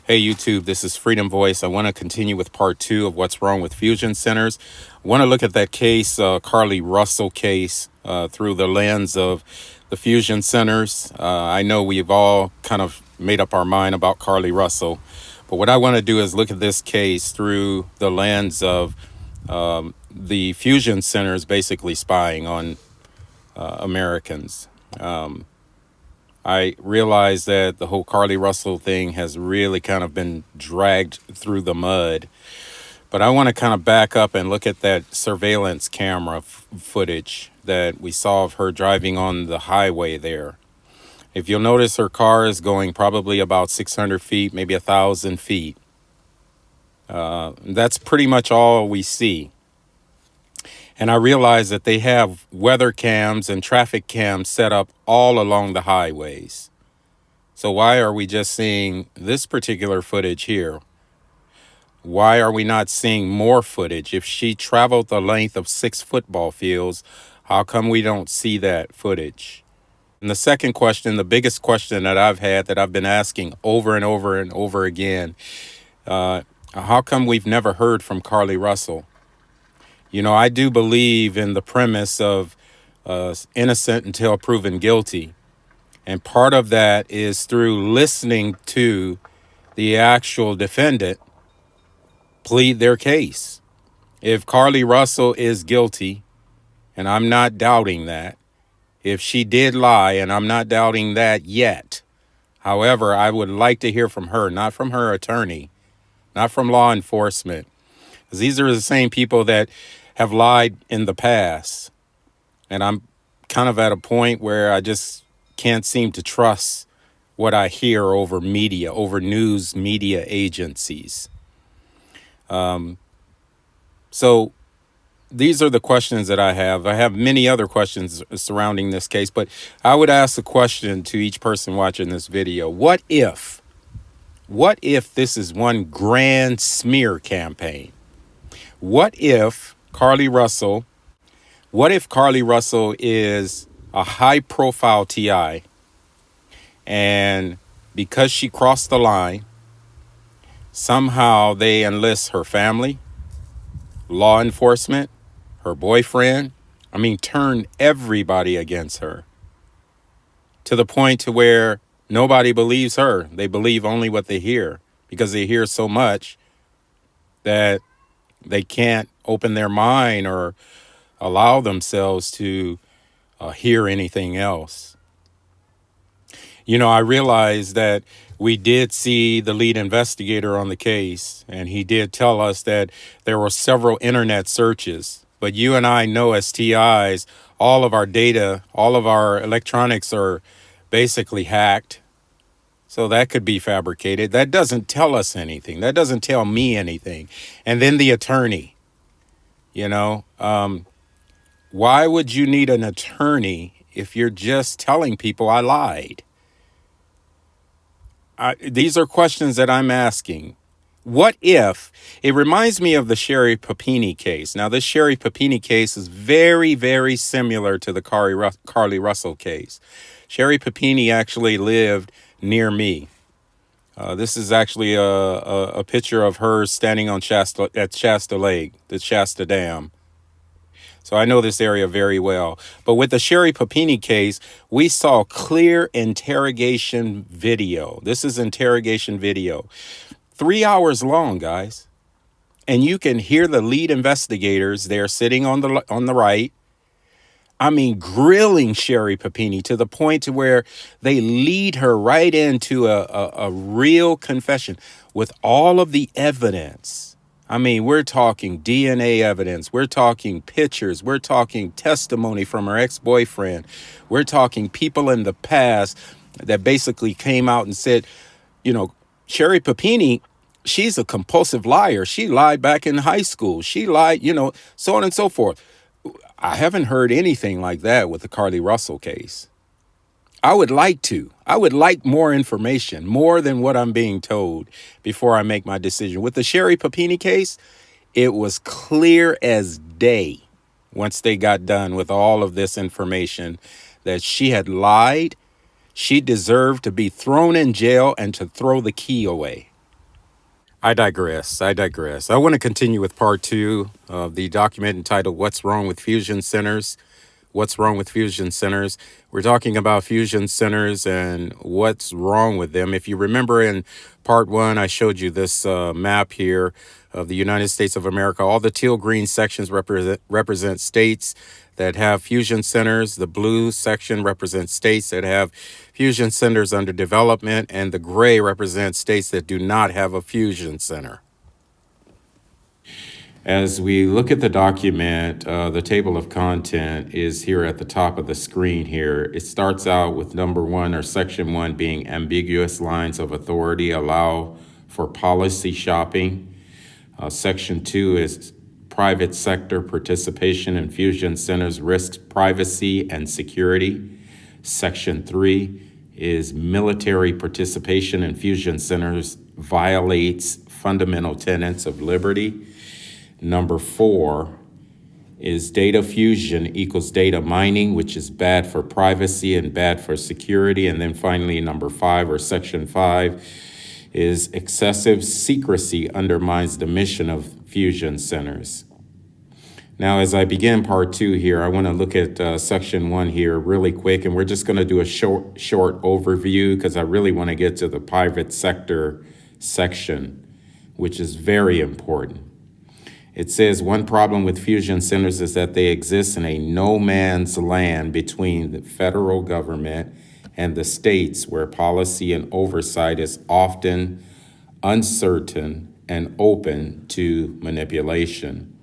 Hey YouTube, this is Freedom Voice. I want to continue with part 2 of what's wrong with fusion centers. I want to look at that case, Carlee Russell case, through the lens of the fusion centers. I know we've all kind of made up our mind about Carlee Russell, but what I want to do is look at this case through the lens of the fusion centers basically spying on Americans. I realize that the whole Carlee Russell thing has really kind of been dragged through the mud. But I want to kind of back up and look at that surveillance camera footage that we saw of her driving on the highway there. If you'll notice, her car is going probably about 600 feet, maybe 1,000 feet. That's pretty much all we see. And I realize that they have weather cams and traffic cams set up all along the highways. So why are we just seeing this particular footage here? Why are we not seeing more footage? If she traveled the length of 6 football fields, how come we don't see that footage? And the second question, the biggest question that I've had, that I've been asking over and over and over again, how come we've never heard from Carlee Russell? You know, I do believe in the premise of innocent until proven guilty. And part of that is through listening to the actual defendant plead their case. If Carlee Russell is guilty, and I'm not doubting that, if she did lie, and I'm not doubting that yet, however, I would like to hear from her, not from her attorney, not from law enforcement. Because these are the same people that have lied in the past. And I'm kind of at a point where I just can't seem to trust what I hear over media, over news media agencies. So these are the questions that I have. I have many other questions surrounding this case, but I would ask a question to each person watching this video. What if this is one grand smear campaign? What if Carlee Russell is a high-profile TI, and because she crossed the line, somehow they enlist her family, law enforcement, her boyfriend, turn everybody against her, to the point to where nobody believes her. They believe only what they hear, because they hear so much that they can't open their mind or allow themselves to hear anything else. You know, I realized that we did see the lead investigator on the case, and he did tell us that there were several internet searches. But you and I know, as TIs, all of our data, all of our electronics are basically hacked. So that could be fabricated. That doesn't tell us anything. That doesn't tell me anything. And then the attorney, why would you need an attorney if you're just telling people I lied? These are questions that I'm asking. What if? It reminds me of the Sherri Papini case. Now, this Sherri Papini case is very, very similar to the Carlee Russell case. Sherri Papini actually lived near me. This is actually a picture of her standing on at Shasta Lake, the Shasta Dam. So I know this area very well. But with the Sherri Papini case, we saw clear interrogation video. This is interrogation video. 3 hours long, guys. And you can hear the lead investigators there sitting on the right. Grilling Sherri Papini to the point to where they lead her right into a real confession with all of the evidence. We're talking DNA evidence. We're talking pictures. We're talking testimony from her ex-boyfriend. We're talking people in the past that basically came out and said, Sherri Papini, she's a compulsive liar. She lied back in high school. She lied, so on and so forth. I haven't heard anything like that with the Carlee Russell case. I would like more information, more than what I'm being told before I make my decision. With the Sherri Papini case, it was clear as day once they got done with all of this information that she had lied. She deserved to be thrown in jail and to throw the key away. I digress. I digress. I want to continue with part two of the document entitled What's Wrong with Fusion Centers? What's wrong with fusion centers? We're talking about fusion centers and what's wrong with them. If you remember in part one, I showed you this map here of the United States of America. All the teal green sections represent states that have fusion centers. The blue section represents states that have fusion centers under development, and the gray represents states that do not have a fusion center. As we look at the document, the table of content is here at the top of the screen here. It starts out with number one, or section one, being ambiguous lines of authority allow for policy shopping. Section two is private sector participation in fusion centers risks privacy and security. Section three is military participation in fusion centers violates fundamental tenets of liberty. Number four is data fusion equals data mining, which is bad for privacy and bad for security. And then finally, number five, or section five, is excessive secrecy undermines the mission of fusion centers. Now, as I begin part two here, I want to look at section one here really quick, and we're just going to do a short overview because I really want to get to the private sector section, which is very important. It says one problem with fusion centers is that they exist in a no man's land between the federal government and the states, where policy and oversight is often uncertain and open to manipulation.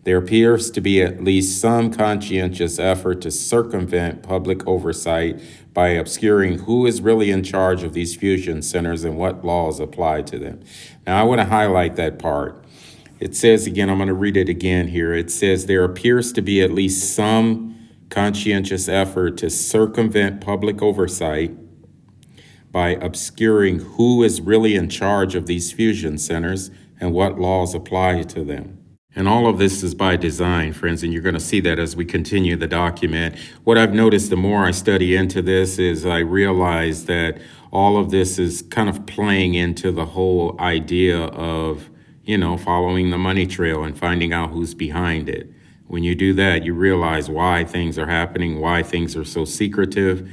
There appears to be at least some conscientious effort to circumvent public oversight by obscuring who is really in charge of these fusion centers and what laws apply to them. Now, I want to highlight that part. It says again, I'm going to read it again here. It says there appears to be at least some conscientious effort to circumvent public oversight by obscuring who is really in charge of these fusion centers and what laws apply to them. And all of this is by design, friends, and you're going to see that as we continue the document. What I've noticed the more I study into this is I realize that all of this is kind of playing into the whole idea of, following the money trail and finding out who's behind it. When you do that, you realize why things are happening, why things are so secretive,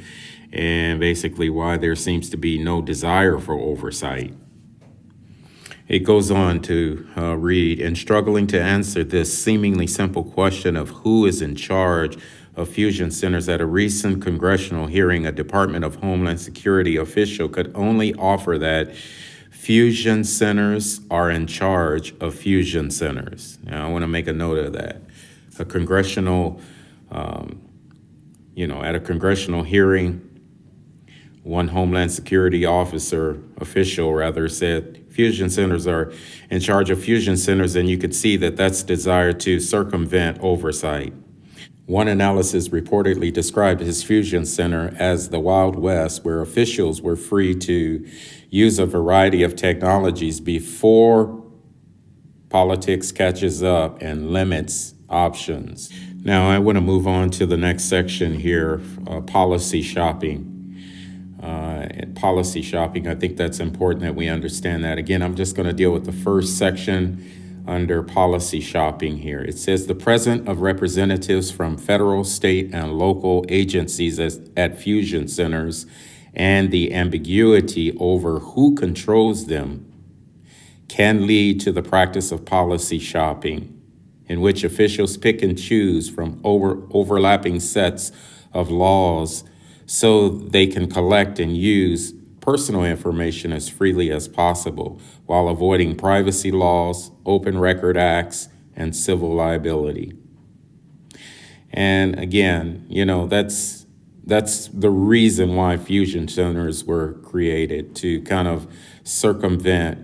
and basically why there seems to be no desire for oversight. It goes on to read, in struggling to answer this seemingly simple question of who is in charge of fusion centers, at a recent congressional hearing, a Department of Homeland Security official could only offer that fusion centers are in charge of fusion centers. Now, I want to make a note of that. A congressional, at a congressional hearing, one Homeland Security official said fusion centers are in charge of fusion centers, and you could see that that's desire to circumvent oversight. One analysis reportedly described his fusion center as the Wild West, where officials were free to use a variety of technologies before politics catches up and limits options. Now, I want to move on to the next section here, policy shopping. Policy shopping, I think that's important that we understand that. Again, I'm just going to deal with the first section under policy shopping here. It says the presence of representatives from federal, state, and local agencies at fusion centers and the ambiguity over who controls them can lead to the practice of policy shopping, in which officials pick and choose from overlapping sets of laws so they can collect and use personal information as freely as possible while avoiding privacy laws, open record acts, and civil liability. And again, that's the reason why fusion centers were created, to kind of circumvent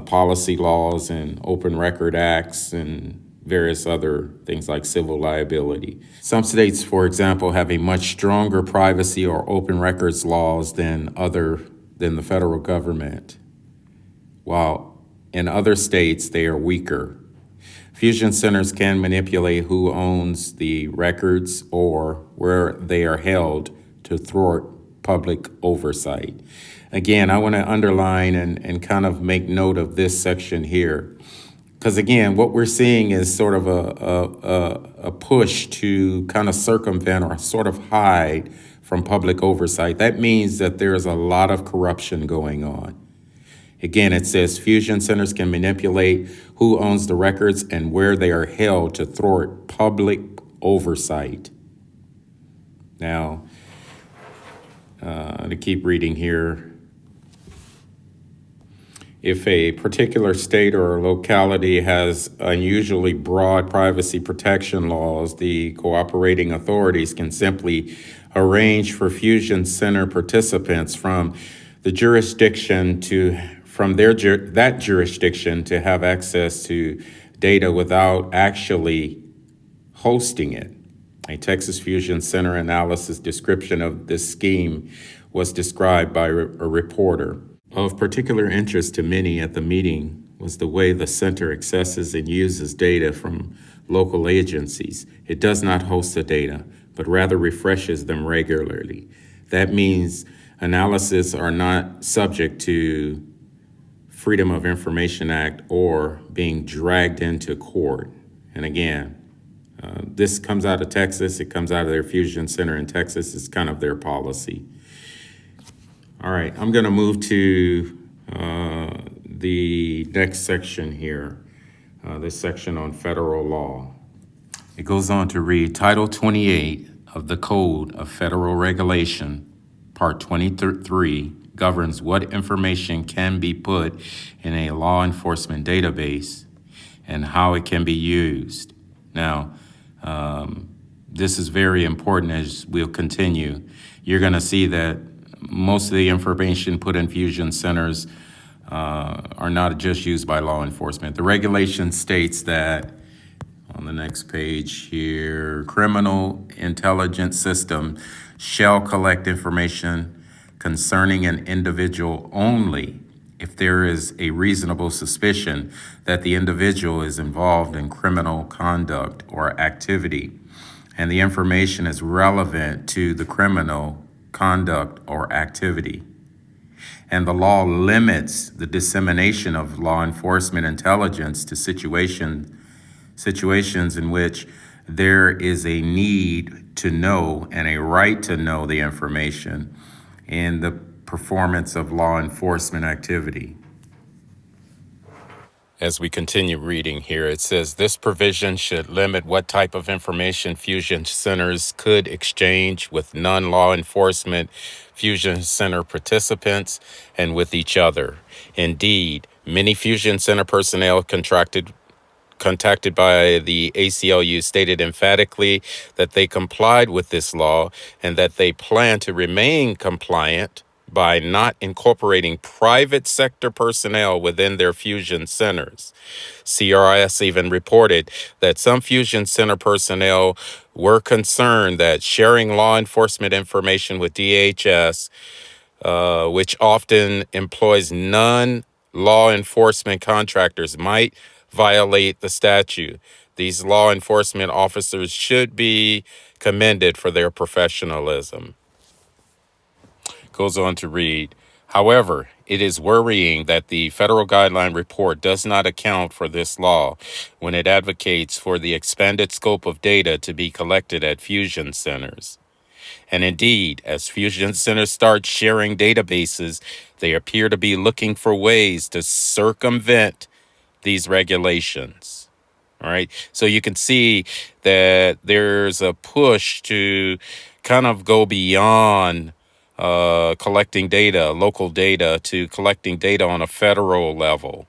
policy laws and open record acts and various other things like civil liability. Some states, for example, have a much stronger privacy or open records laws than the federal government, while in other states they are weaker. Fusion centers can manipulate who owns the records or where they are held to thwart public oversight. Again, I want to underline and kind of make note of this section here. Because again, what we're seeing is sort of a push to kind of circumvent or sort of hide from public oversight. That means that there's a lot of corruption going on. Again, it says fusion centers can manipulate who owns the records and where they are held to thwart public oversight. Now, to keep reading here, if a particular state or locality has unusually broad privacy protection laws, the cooperating authorities can simply arrange for fusion center participants from the jurisdiction that jurisdiction to have access to data without actually hosting it. A Texas Fusion Center analysis description of this scheme was described by a reporter. Of particular interest to many at the meeting was the way the center accesses and uses data from local agencies. It does not host the data, but rather refreshes them regularly. That means analyses are not subject to Freedom of Information Act or being dragged into court. And again, this comes out of Texas. It comes out of their fusion center in Texas. It's kind of their policy. All right, I'm going to move to the next section here, this section on federal law. It goes on to read, Title 28 of the Code of Federal Regulation, Part 23, governs what information can be put in a law enforcement database and how it can be used. Now, this is very important as we'll continue. You're going to see that most of the information put in fusion centers are not just used by law enforcement. The regulation states that, on the next page here, criminal intelligence system shall collect information concerning an individual only if there is a reasonable suspicion that the individual is involved in criminal conduct or activity, and the information is relevant to the criminal conduct or activity. And the law limits the dissemination of law enforcement intelligence to situations in which there is a need to know and a right to know the information in the performance of law enforcement activity. As we continue reading here, it says this provision should limit what type of information fusion centers could exchange with non-law enforcement fusion center participants and with each other. Indeed, many fusion center personnel contacted by the ACLU stated emphatically that they complied with this law and that they plan to remain compliant by not incorporating private sector personnel within their fusion centers. CRS even reported that some fusion center personnel were concerned that sharing law enforcement information with DHS, which often employs non-law enforcement contractors, might violate the statute. These law enforcement officers should be commended for their professionalism. Goes on to read, however, it is worrying that the federal guideline report does not account for this law when it advocates for the expanded scope of data to be collected at fusion centers. And indeed, as fusion centers start sharing databases, they appear to be looking for ways to circumvent these regulations. All right. So you can see that there's a push to kind of go beyond collecting data, local data, to collecting data on a federal level.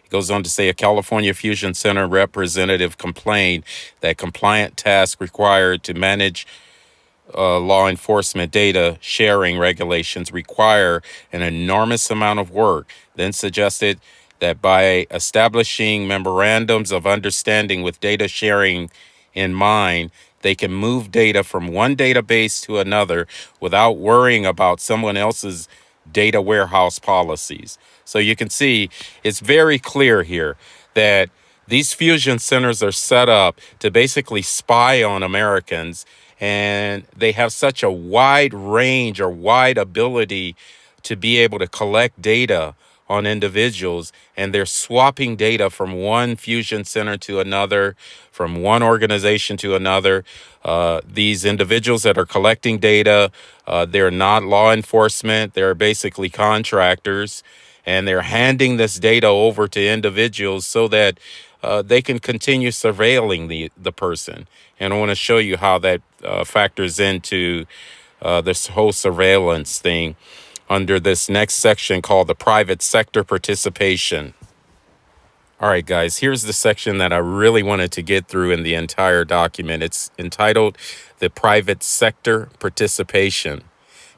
It goes on to say a California Fusion Center representative complained that compliant tasks required to manage law enforcement data sharing regulations require an enormous amount of work, then suggested that by establishing memorandums of understanding with data sharing in mind, they can move data from one database to another without worrying about someone else's data warehouse policies. So you can see it's very clear here that these fusion centers are set up to basically spy on Americans, and they have such a wide range or wide ability to be able to collect data on individuals, and they're swapping data from one fusion center to another, from one organization to another. These individuals that are collecting data, they're not law enforcement, they're basically contractors, and they're handing this data over to individuals so that they can continue surveilling the person. And I want to show you how that factors into this whole surveillance thing under this next section called the private sector participation. All right, guys, here's the section that I really wanted to get through in the entire document. It's entitled The Private Sector Participation.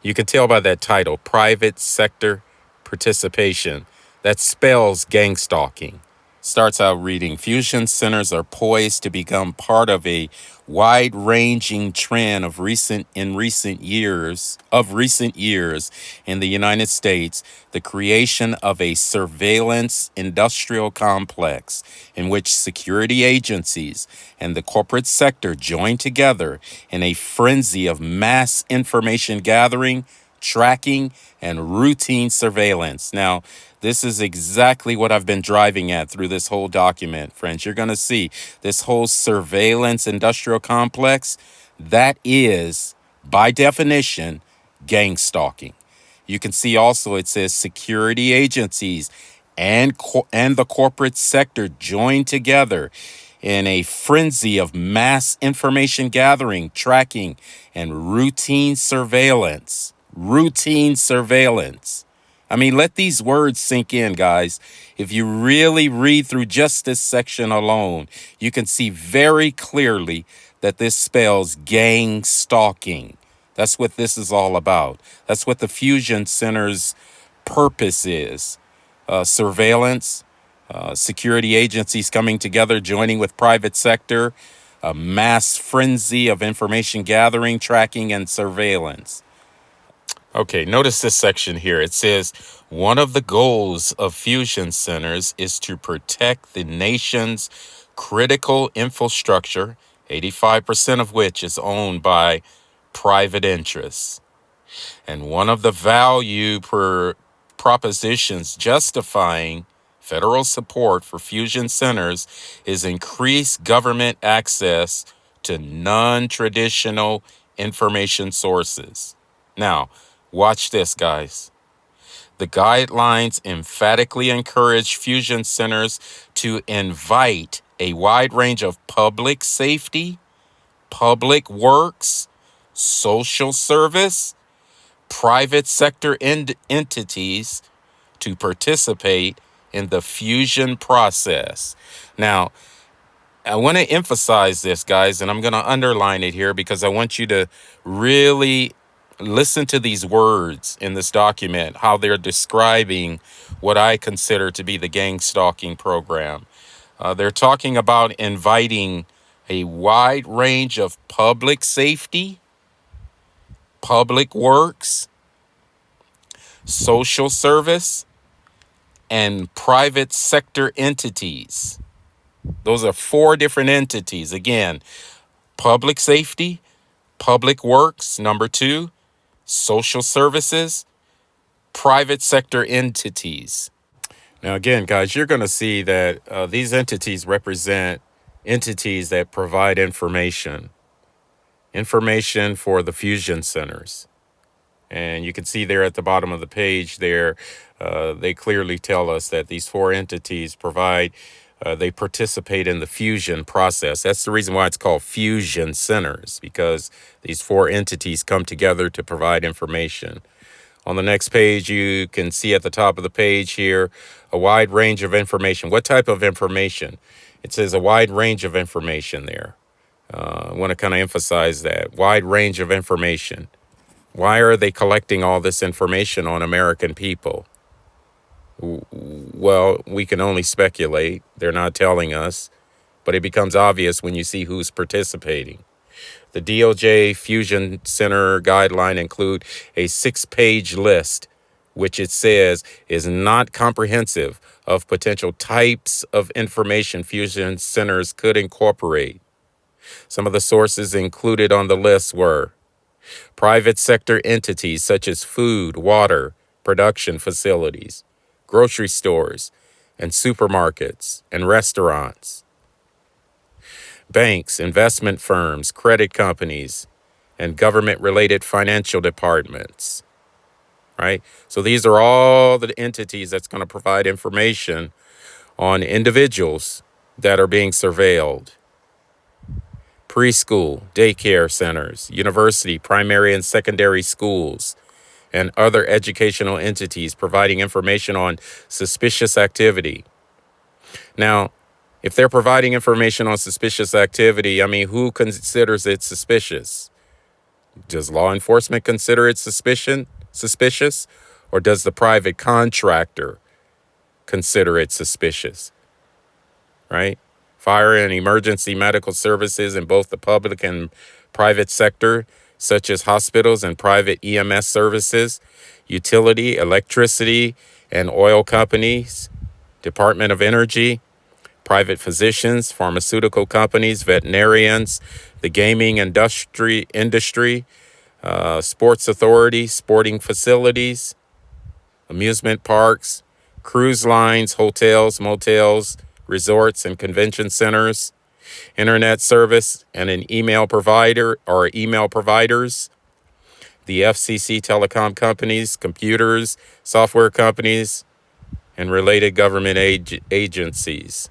You can tell by that title, Private Sector Participation. That spells gang stalking. Starts out reading, fusion centers are poised to become part of a wide-ranging trend of recent years in the United States, the creation of a surveillance industrial complex in which security agencies and the corporate sector join together in a frenzy of mass information gathering, tracking, and routine surveillance. Now, this is exactly what I've been driving at through this whole document, friends. You're going to see this whole surveillance industrial complex. That is, by definition, gang stalking. You can see also it says security agencies and the corporate sector join together in a frenzy of mass information gathering, tracking, and routine surveillance. Routine surveillance. I mean, let these words sink in, guys. If you really read through just this section alone, you can see very clearly that this spells gang stalking. That's what this is all about. That's what the Fusion Center's purpose is. Surveillance, security agencies coming together, joining with private sector, a mass frenzy of information gathering, tracking, and surveillance. Okay, notice this section here. It says, one of the goals of fusion centers is to protect the nation's critical infrastructure, 85% of which is owned by private interests. And one of the value propositions justifying federal support for fusion centers is increased government access to non-traditional information sources. Now, watch this, guys. The guidelines emphatically encourage fusion centers to invite a wide range of public safety, public works, social service, private sector entities to participate in the fusion process. Now, I want to emphasize this, guys, and I'm going to underline it here because I want you to really listen to these words in this document, how they're describing what I consider to be the gang stalking program. They're talking about inviting a wide range of public safety, public works, social service, and private sector entities. Those are 4 different entities. Again, public safety, public works, number 2, social services, private sector entities. Now, again, guys, you're going to see that these entities represent entities that provide information for the fusion centers. And you can see there at the bottom of the page there, they clearly tell us that these 4 entities they participate in the fusion process. That's the reason why it's called fusion centers, because these 4 entities come together to provide information. On the next page, you can see at the top of the page here, a wide range of information. What type of information? It says a wide range of information there. I want to kind of emphasize that. Wide range of information. Why are they collecting all this information on American people? Well, we can only speculate. They're not telling us. But it becomes obvious when you see who's participating. The DOJ Fusion Center guideline include a 6-page list, which it says is not comprehensive, of potential types of information fusion centers could incorporate. Some of the sources included on the list were private sector entities such as food, water, production facilities, grocery stores, and supermarkets and restaurants, banks, investment firms, credit companies, and government-related financial departments, right? So these are all the entities that's going to provide information on individuals that are being surveilled. Preschool, daycare centers, university, primary and secondary schools, and other educational entities providing information on suspicious activity. Now, if they're providing information on suspicious activity, I mean, who considers it suspicious? Does law enforcement consider it suspicious? Or does the private contractor consider it suspicious? Right? Fire and emergency medical services in both the public and private sector, such as hospitals and private EMS services, utility, electricity, and oil companies, Department of Energy, private physicians, pharmaceutical companies, veterinarians, the gaming industry, sports authority, sporting facilities, amusement parks, cruise lines, hotels, motels, resorts and convention centers, internet service and an email provider or email providers, the FCC telecom companies, computers, software companies, and related government agencies,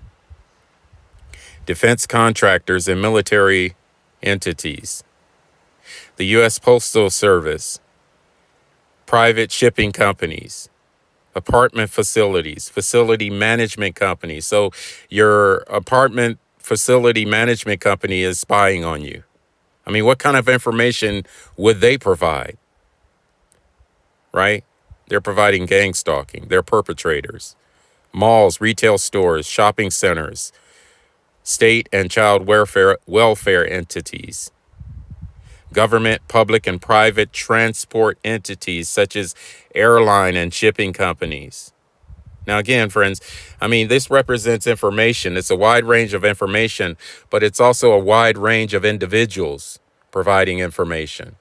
defense contractors and military entities, the U.S. Postal Service, private shipping companies, apartment facilities, facility management companies. So your apartment facility management company is spying on you. I mean, what kind of information would they provide? Right? They're providing gang stalking. They're perpetrators. Malls, retail stores, shopping centers, state and child welfare entities, government, public, and private transport entities such as airline and shipping companies. Now, again, friends, I mean, this represents information. It's a wide range of information, but it's also a wide range of individuals providing information.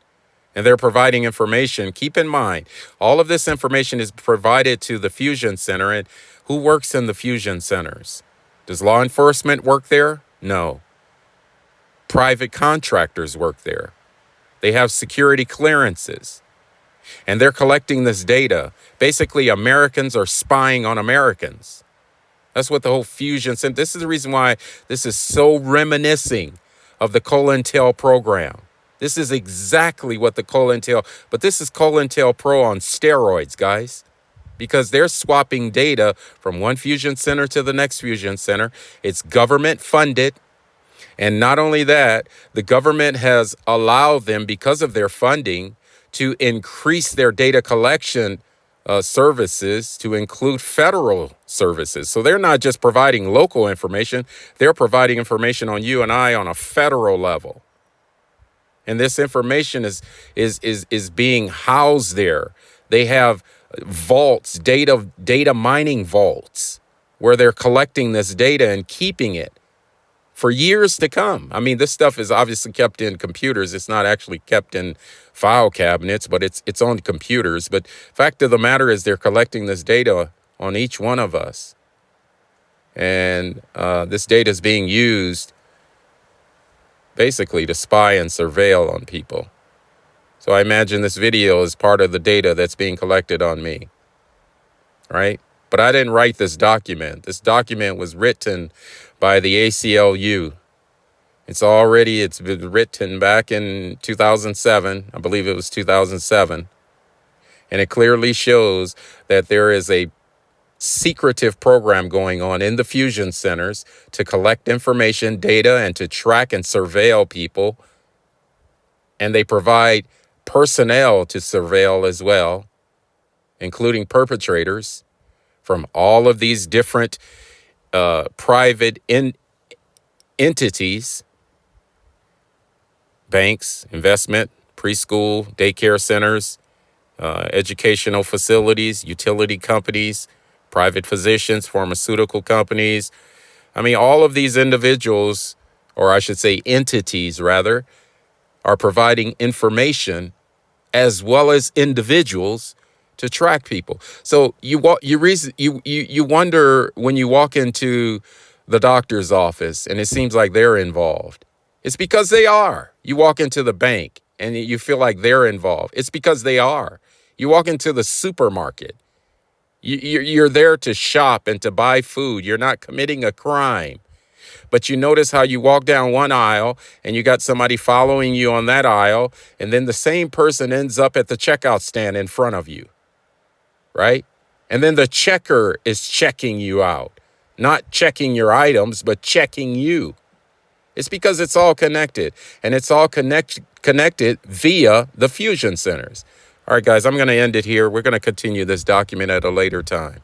And they're providing information. Keep in mind, all of this information is provided to the Fusion Center. And who works in the Fusion Centers? Does law enforcement work there? No. Private contractors work there. They have security clearances, and they're collecting this data. Basically, Americans are spying on Americans. That's what the whole Fusion Center. This is the reason why this is so reminiscing of the COINTEL program. This is exactly what the COINTEL, but this is COINTELPRO on steroids, guys, because they're swapping data from one fusion center to the next fusion center. It's government funded. And not only that, the government has allowed them, because of their funding, to increase their data collection services to include federal services. So they're not just providing local information, they're providing information on you and I on a federal level. And this information is being housed there. They have vaults, data mining vaults, where they're collecting this data and keeping it for years to come. I mean, this stuff is obviously kept in computers. It's not actually kept in file cabinets, but it's on computers. But fact of the matter is they're collecting this data on each one of us. And this data is being used basically to spy and surveil on people. So I imagine this video is part of the data that's being collected on me, right? But I didn't write this document. This document was written by the ACLU. It's been written back in 2007. I believe it was 2007. And it clearly shows that there is a secretive program going on in the fusion centers to collect information, data, and to track and surveil people. And they provide personnel to surveil as well, including perpetrators from all of these different private entities, banks, investment, preschool, daycare centers, educational facilities, utility companies, private physicians, pharmaceutical companies. I mean, all of these individuals, or I should say entities rather, are providing information as well as individuals to track people. So you wonder when you walk into the doctor's office and it seems like they're involved. It's because they are. You walk into the bank and you feel like they're involved. It's because they are. You walk into the supermarket. You're there to shop and to buy food. You're not committing a crime. But you notice how you walk down one aisle and you got somebody following you on that aisle, and then the same person ends up at the checkout stand in front of you, right? And then the checker is checking you out, not checking your items, but checking you. It's because it's all connected, and it's all connected via the fusion centers. All right, guys, I'm going to end it here. We're going to continue this document at a later time.